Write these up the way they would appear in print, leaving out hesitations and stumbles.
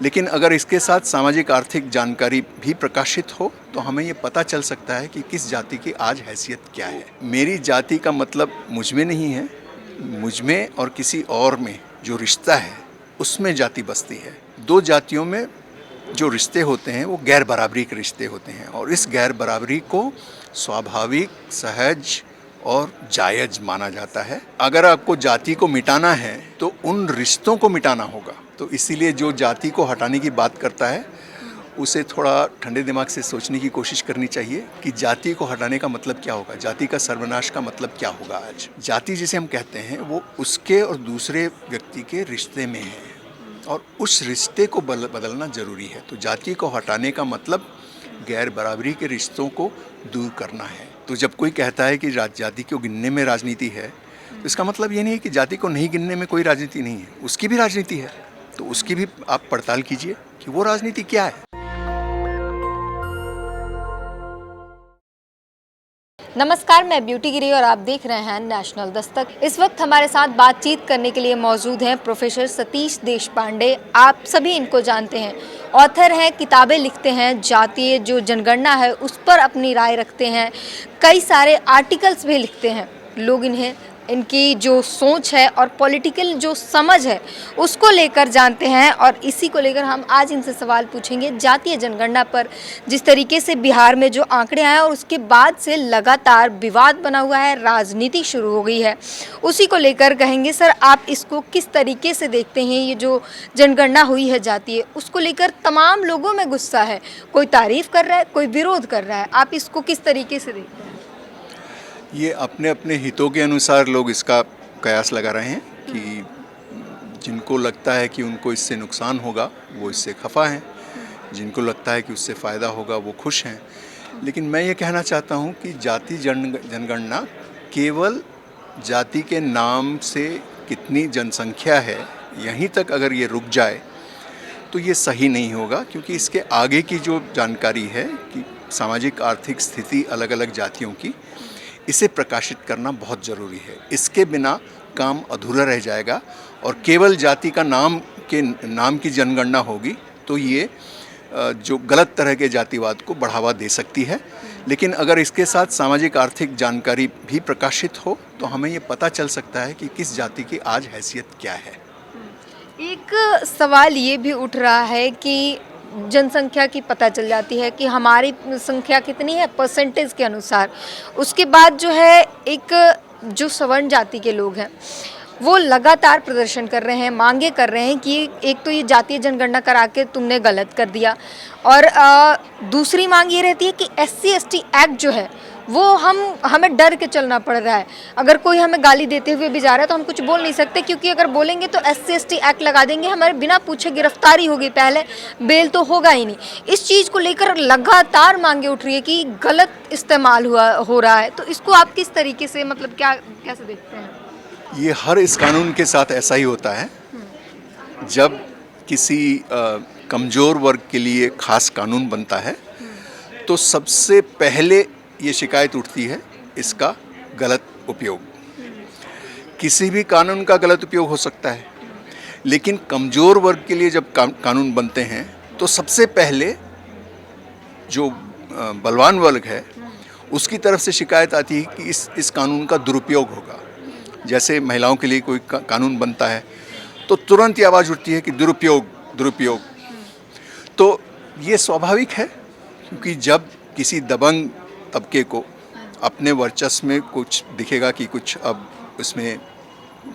लेकिन अगर इसके साथ सामाजिक आर्थिक जानकारी भी प्रकाशित हो तो हमें ये पता चल सकता है कि किस जाति की आज हैसियत क्या है। मेरी जाति का मतलब मुझ में नहीं है, मुझ में और किसी और में जो रिश्ता है उसमें जाति बसती है। दो जातियों में जो रिश्ते होते हैं वो गैर बराबरी के रिश्ते होते हैं और इस गैर बराबरी को स्वाभाविक, सहज और जायज़ माना जाता है। अगर आपको जाति को मिटाना है तो उन रिश्तों को मिटाना होगा। तो इसीलिए जो जाति को हटाने की बात करता है उसे थोड़ा ठंडे दिमाग से सोचने की कोशिश करनी चाहिए कि जाति को हटाने का मतलब क्या होगा, जाति का सर्वनाश का मतलब क्या होगा। आज जाति जिसे हम कहते हैं वो उसके और दूसरे व्यक्ति के रिश्ते में है और उस रिश्ते को बदलना ज़रूरी है। तो जाति को हटाने का मतलब गैर बराबरी के रिश्तों को दूर करना है। तो जब कोई कहता है कि जाति को गिनने में राजनीति है तो इसका मतलब ये नहीं है कि जाति को नहीं गिनने में कोई राजनीति नहीं है, उसकी भी राजनीति है। तो उसकी भी आप पड़ताल कीजिए कि वो राजनीति क्या है। नमस्कार, मैं ब्यूटी गिरी और आप देख रहे हैं नेशनल दस्तक। इस वक्त हमारे साथ बातचीत करने के लिए मौजूद हैं प्रोफेसर सतीश देशपांडे। आप सभी इनको जानते हैं, ऑथर हैं, किताबें लिखते हैं, जातीय जो जनगणना है उस पर अपनी राय रखते हैं, कई सारे आर्टिकल्स भी लिखते हैं। लोग इन्हें इनकी जो सोच है और पॉलिटिकल जो समझ है उसको लेकर जानते हैं और इसी को लेकर हम आज इनसे सवाल पूछेंगे। जातीय जनगणना पर जिस तरीके से बिहार में जो आंकड़े आए और उसके बाद से लगातार विवाद बना हुआ है, राजनीति शुरू हो गई है, उसी को लेकर कहेंगे सर आप इसको किस तरीके से देखते हैं। ये जो जनगणना हुई है जातीय, उसको लेकर तमाम लोगों में गुस्सा है, कोई तारीफ कर रहा है, कोई विरोध कर रहा है, आप इसको किस तरीके से देखते हैं? ये अपने अपने हितों के अनुसार लोग इसका कयास लगा रहे हैं कि जिनको लगता है कि उनको इससे नुकसान होगा वो इससे खफा हैं, जिनको लगता है कि उससे फ़ायदा होगा वो खुश हैं। लेकिन मैं ये कहना चाहता हूँ कि जाति जनगणना केवल जाति के नाम से कितनी जनसंख्या है यहीं तक अगर ये रुक जाए तो ये सही नहीं होगा, क्योंकि इसके आगे की जो जानकारी है कि सामाजिक आर्थिक स्थिति अलग अलग जातियों की, इसे प्रकाशित करना बहुत ज़रूरी है। इसके बिना काम अधूरा रह जाएगा और केवल जाति का नाम की जनगणना होगी तो ये जो गलत तरह के जातिवाद को बढ़ावा दे सकती है। लेकिन अगर इसके साथ सामाजिक आर्थिक जानकारी भी प्रकाशित हो तो हमें ये पता चल सकता है कि किस जाति की आज हैसियत क्या है। एक सवाल ये भी उठ रहा है कि जनसंख्या की पता चल जाती है कि हमारी संख्या कितनी है परसेंटेज के अनुसार। उसके बाद जो है एक जो सवर्ण जाति के लोग हैं वो लगातार प्रदर्शन कर रहे हैं, मांगे कर रहे हैं कि एक तो ये जातीय जनगणना करा के तुमने गलत कर दिया और दूसरी मांग ये रहती है कि SC/ST एक्ट जो है वो हमें डर के चलना पड़ रहा है। अगर कोई हमें गाली देते हुए भी जा रहा है तो हम कुछ बोल नहीं सकते, क्योंकि अगर बोलेंगे तो SC/ST एक्ट लगा देंगे, हमारे बिना पूछे गिरफ्तारी होगी, पहले बेल तो होगा ही नहीं। इस चीज़ को लेकर लगातार मांगे उठ रही है कि गलत इस्तेमाल हो रहा है। तो इसको आप किस तरीके से मतलब कैसे देखते हैं? ये हर इस कानून के साथ ऐसा ही होता है। जब किसी कमज़ोर वर्ग के लिए खास कानून बनता है तो सबसे पहले ये शिकायत उठती है इसका गलत उपयोग। किसी भी कानून का गलत उपयोग हो सकता है, लेकिन कमज़ोर वर्ग के लिए जब कानून बनते हैं तो सबसे पहले जो बलवान वर्ग है उसकी तरफ से शिकायत आती है कि इस कानून का दुरुपयोग होगा। जैसे महिलाओं के लिए कोई कानून बनता है तो तुरंत ये आवाज़ उठती है कि दुरुपयोग। तो ये स्वाभाविक है, क्योंकि जब किसी दबंग तबके को अपने वर्चस्व में कुछ दिखेगा कि कुछ अब उसमें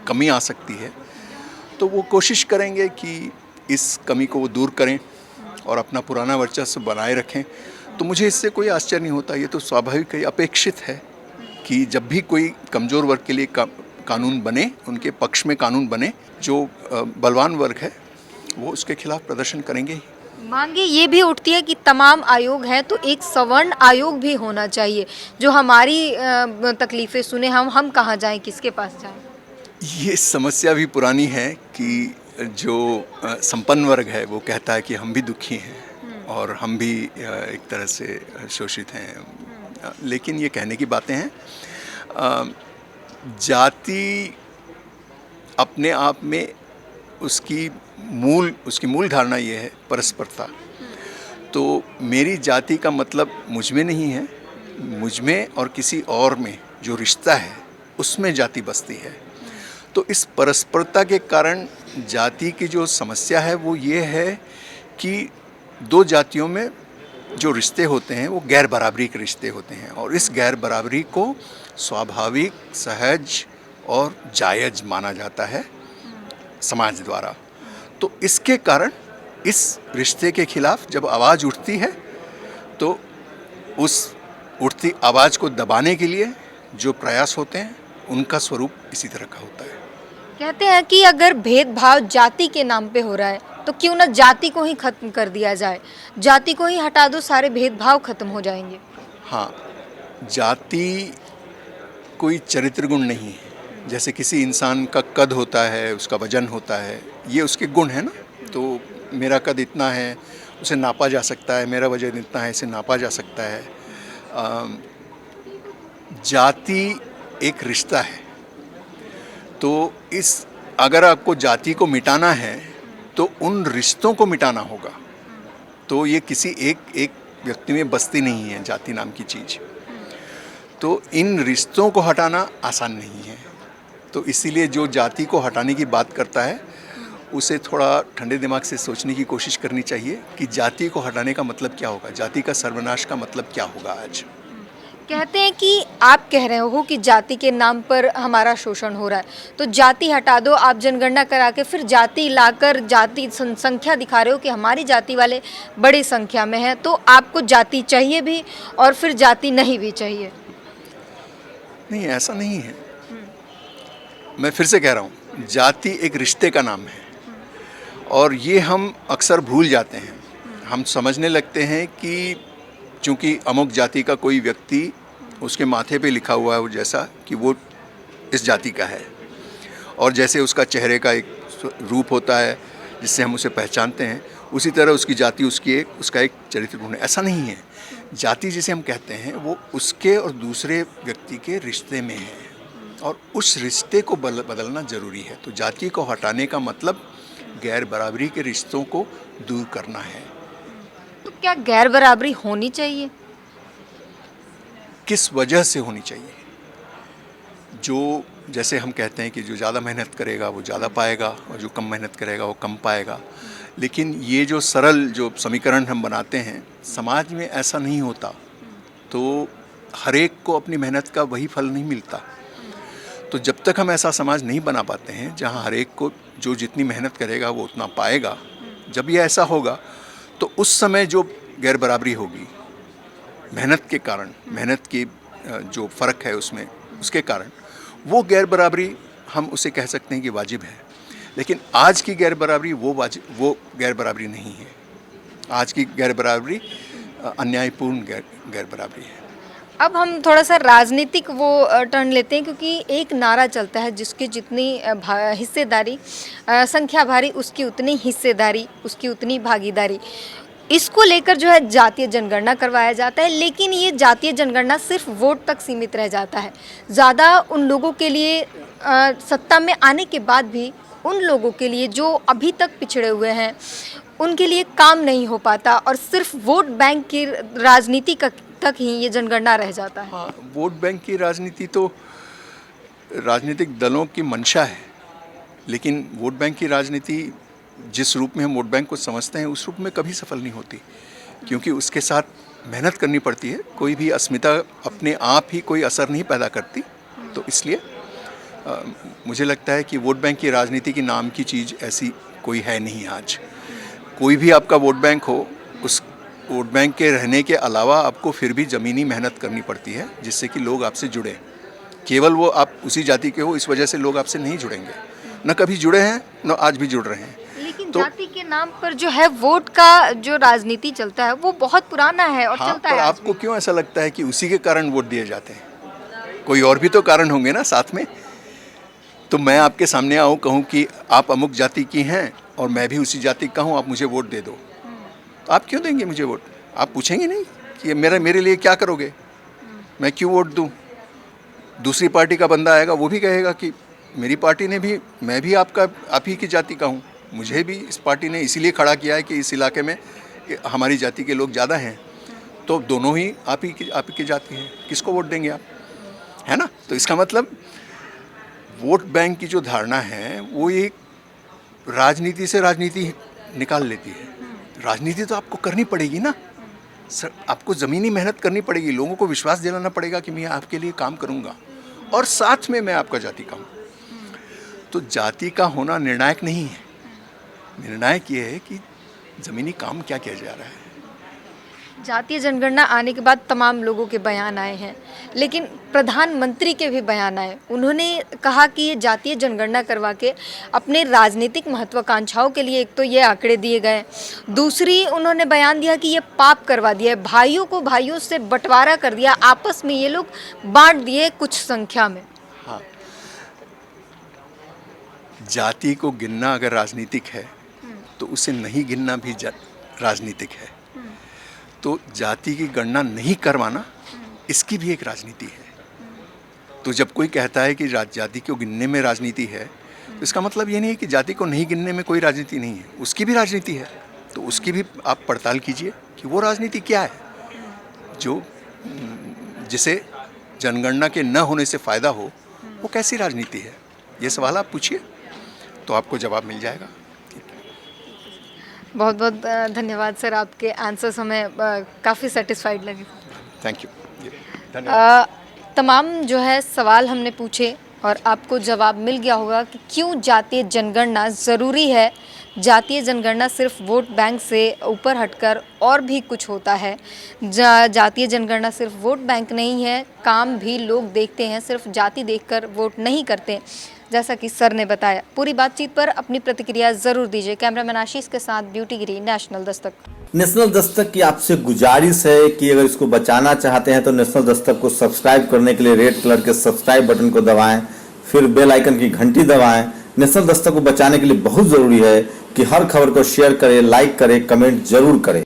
कमी आ सकती है तो वो कोशिश करेंगे कि इस कमी को वो दूर करें और अपना पुराना वर्चस्व बनाए रखें। तो मुझे इससे कोई आश्चर्य नहीं होता, ये तो स्वाभाविक है, अपेक्षित है कि जब भी कोई कमज़ोर वर्ग के लिए कानून बने, उनके पक्ष में कानून बने, जो बलवान वर्ग है वो उसके खिलाफ प्रदर्शन करेंगे ही। मांगे ये भी उठती है कि तमाम आयोग हैं तो एक सवर्ण आयोग भी होना चाहिए जो हमारी तकलीफ़ें सुने। हम कहाँ जाएं, किसके पास जाएं? ये समस्या भी पुरानी है कि जो संपन्न वर्ग है वो कहता है कि हम भी दुखी हैं और हम भी एक तरह से शोषित हैं। लेकिन ये कहने की बातें हैं। जाति अपने आप में उसकी उसकी मूल धारणा ये है परस्परता। तो मेरी जाति का मतलब मुझ में नहीं है, मुझ में और किसी और में जो रिश्ता है उसमें जाति बसती है। तो इस परस्परता के कारण जाति की जो समस्या है वो ये है कि दो जातियों में जो रिश्ते होते हैं वो गैर बराबरी के रिश्ते होते हैं, और इस गैर बराबरी को स्वाभाविक, सहज और जायज़ माना जाता है समाज द्वारा। तो इसके कारण इस रिश्ते के खिलाफ जब आवाज़ उठती है तो उस उठती आवाज़ को दबाने के लिए जो प्रयास होते हैं उनका स्वरूप इसी तरह का होता है। कहते हैं कि अगर भेदभाव जाति के नाम पे हो रहा है तो क्यों ना जाति को ही खत्म कर दिया जाए, जाति को ही हटा दो, सारे भेदभाव खत्म हो जाएंगे। हाँ, जाति कोई चरित्र गुण नहीं है। जैसे किसी इंसान का कद होता है, उसका वजन होता है, ये उसके गुण है ना। तो मेरा कद इतना है, उसे नापा जा सकता है, मेरा वजन इतना है, इसे नापा जा सकता है। जाति एक रिश्ता है। तो अगर आपको जाति को मिटाना है तो उन रिश्तों को मिटाना होगा। तो ये किसी एक व्यक्ति में बसती नहीं है जाति नाम की चीज़। तो इन रिश्तों को हटाना आसान नहीं है। तो इसीलिए जो जाति को हटाने की बात करता है उसे थोड़ा ठंडे दिमाग से सोचने की कोशिश करनी चाहिए कि जाति को हटाने का मतलब क्या होगा, जाति का सर्वनाश का मतलब क्या होगा। आज कहते हैं कि आप कह रहे हो कि जाति के नाम पर हमारा शोषण हो रहा है, तो जाति हटा दो, आप जनगणना करा के फिर जाति लाकर जाति संख्या दिखा रहे हो कि हमारी जाति वाले बड़ी संख्या में है, तो आपको जाति चाहिए भी और फिर जाति नहीं भी चाहिए? नहीं, ऐसा नहीं है। मैं फिर से कह रहा हूँ, जाति एक रिश्ते का नाम है और ये हम अक्सर भूल जाते हैं। हम समझने लगते हैं कि चूँकि अमुक जाति का कोई व्यक्ति, उसके माथे पे लिखा हुआ है वो जैसा कि वो इस जाति का है, और जैसे उसका चेहरे का एक रूप होता है जिससे हम उसे पहचानते हैं, उसी तरह उसकी जाति उसका एक चरित्र गुण है। ऐसा नहीं है। जाति जिसे हम कहते हैं वो उसके और दूसरे व्यक्ति के रिश्ते में है और उस रिश्ते को बदलना ज़रूरी है। तो जाति को हटाने का मतलब गैर बराबरी के रिश्तों को दूर करना है। तो क्या गैर बराबरी होनी चाहिए? किस वजह से होनी चाहिए? जो जैसे हम कहते हैं कि जो ज़्यादा मेहनत करेगा वो ज़्यादा पाएगा और जो कम मेहनत करेगा वो कम पाएगा। लेकिन ये जो सरल जो समीकरण हम बनाते हैं, समाज में ऐसा नहीं होता। तो हर एक को अपनी मेहनत का वही फल नहीं मिलता। तो जब तक हम ऐसा समाज नहीं बना पाते हैं जहाँ हर एक को जो जितनी मेहनत करेगा वो उतना पाएगा, जब ये ऐसा होगा तो उस समय जो गैर बराबरी होगी मेहनत के कारण, मेहनत की जो फ़र्क है उसमें, उसके कारण वो गैर बराबरी हम उसे कह सकते हैं कि वाजिब है। लेकिन आज की गैर बराबरी वो गैर बराबरी नहीं है। आज की गैर बराबरी अन्यायपूर्ण गैर बराबरी है। अब हम थोड़ा सा राजनीतिक टर्न लेते हैं, क्योंकि एक नारा चलता है जिसकी जितनी हिस्सेदारी संख्या भारी उसकी उतनी हिस्सेदारी, उसकी उतनी भागीदारी। इसको लेकर जो है जातीय जनगणना करवाया जाता है, लेकिन ये जातीय जनगणना सिर्फ वोट तक सीमित रह जाता है। ज़्यादा उन लोगों के लिए सत्ता में आने के बाद भी उन लोगों के लिए जो अभी तक पिछड़े हुए हैं उनके लिए काम नहीं हो पाता और सिर्फ वोट बैंक की राजनीति तक ही ये जनगणना रह जाता है। हाँ, वोट बैंक की राजनीति तो राजनीतिक दलों की मंशा है, लेकिन वोट बैंक की राजनीति जिस रूप में हम वोट बैंक को समझते हैं उस रूप में कभी सफल नहीं होती, क्योंकि उसके साथ मेहनत करनी पड़ती है। कोई भी अस्मिता अपने आप ही कोई असर नहीं पैदा करती। तो इसलिए मुझे लगता है कि वोट बैंक की राजनीति की नाम की चीज़ ऐसी कोई है नहीं। आज कोई भी आपका वोट बैंक हो, उस वोट बैंक के रहने के अलावा आपको फिर भी ज़मीनी मेहनत करनी पड़ती है जिससे कि लोग आपसे जुड़ें। केवल वो आप उसी जाति के हो इस वजह से लोग आपसे नहीं जुड़ेंगे। न कभी जुड़े हैं न आज भी जुड़ रहे हैं। लेकिन तो जाति के नाम पर जो है वोट का जो राजनीति चलता है वो बहुत पुराना है और चलता है। आपको क्यों ऐसा लगता है कि उसी के कारण वोट दिए जाते हैं? कोई और भी तो कारण होंगे ना साथ में। तो मैं आपके सामने आऊँ, कहूँ कि आप अमुक जाति की हैं और मैं भी उसी जाति का हूँ, आप मुझे वोट दे दो, तो आप क्यों देंगे मुझे वोट? आप पूछेंगे नहीं कि मेरे लिए क्या करोगे, मैं क्यों वोट दूँ? दूसरी पार्टी का बंदा आएगा वो भी कहेगा कि मेरी पार्टी ने भी, मैं भी आप ही की जाति का हूँ, मुझे भी इस पार्टी ने इसीलिए खड़ा किया है कि इस इलाके में हमारी जाति के लोग ज़्यादा हैं, तो दोनों ही आप ही की जाति हैं, किसको वोट देंगे आप, है ना। तो इसका मतलब वोट बैंक की जो धारणा है वो ये राजनीति से राजनीति निकाल लेती है। राजनीति तो आपको करनी पड़ेगी ना, आपको ज़मीनी मेहनत करनी पड़ेगी, लोगों को विश्वास दिलाना पड़ेगा कि मैं आपके लिए काम करूँगा और साथ में मैं आपका जाति का हूँ। तो जाति का होना निर्णायक नहीं है, निर्णायक ये है कि ज़मीनी काम क्या किया जा रहा है। जातीय जनगणना आने के बाद तमाम लोगों के बयान आए हैं, लेकिन प्रधानमंत्री के भी बयान आए। उन्होंने कहा कि ये जातीय जनगणना करवा के अपने राजनीतिक महत्वाकांक्षाओं के लिए एक तो ये आंकड़े दिए गए, दूसरी उन्होंने बयान दिया कि ये पाप करवा दिया है, भाइयों को भाइयों से बंटवारा कर दिया, आपस में ये लोग बांट दिए कुछ संख्या में। हाँ, जाति को गिनना अगर राजनीतिक है तो उसे नहीं गिनना भी राजनीतिक है। तो जाति की गणना नहीं करवाना इसकी भी एक राजनीति है। तो जब कोई कहता है कि जाति को गिनने में राजनीति है, तो इसका मतलब ये नहीं है कि जाति को नहीं गिनने में कोई राजनीति नहीं है, उसकी भी राजनीति है। तो उसकी भी आप पड़ताल कीजिए कि वो राजनीति क्या है, जो जिसे जनगणना के न होने से फ़ायदा हो, वो कैसी राजनीति है। ये सवाल आप पूछिए तो आपको जवाब मिल जाएगा। बहुत बहुत धन्यवाद सर, आपके आंसर्स हमें काफ़ी सेटिस्फाइड लगे। थैंक यू, धन्यवाद। तमाम जो है सवाल हमने पूछे और आपको जवाब मिल गया होगा कि क्यों जातीय जनगणना ज़रूरी है। जातीय जनगणना सिर्फ वोट बैंक से ऊपर हटकर और भी कुछ होता है। जातीय जनगणना सिर्फ वोट बैंक नहीं है, काम भी लोग देखते हैं, सिर्फ जाति देखकर वोट नहीं करते, जैसा कि सर ने बताया। पूरी बातचीत पर अपनी प्रतिक्रिया ज़रूर दीजिए। कैमरामैन आशीष के साथ ब्यूटी गिरी, नेशनल दस्तक। नेशनल दस्तक की आपसे गुजारिश है कि अगर इसको बचाना चाहते हैं तो नेशनल दस्तक को सब्सक्राइब करने के लिए रेड कलर के सब्सक्राइब बटन को दबाएं, फिर बेल आइकन की घंटी दबाएं। नेशनल दस्तक को बचाने के लिए बहुत जरूरी है कि हर खबर को शेयर करें, लाइक करें, कमेंट जरूर करें।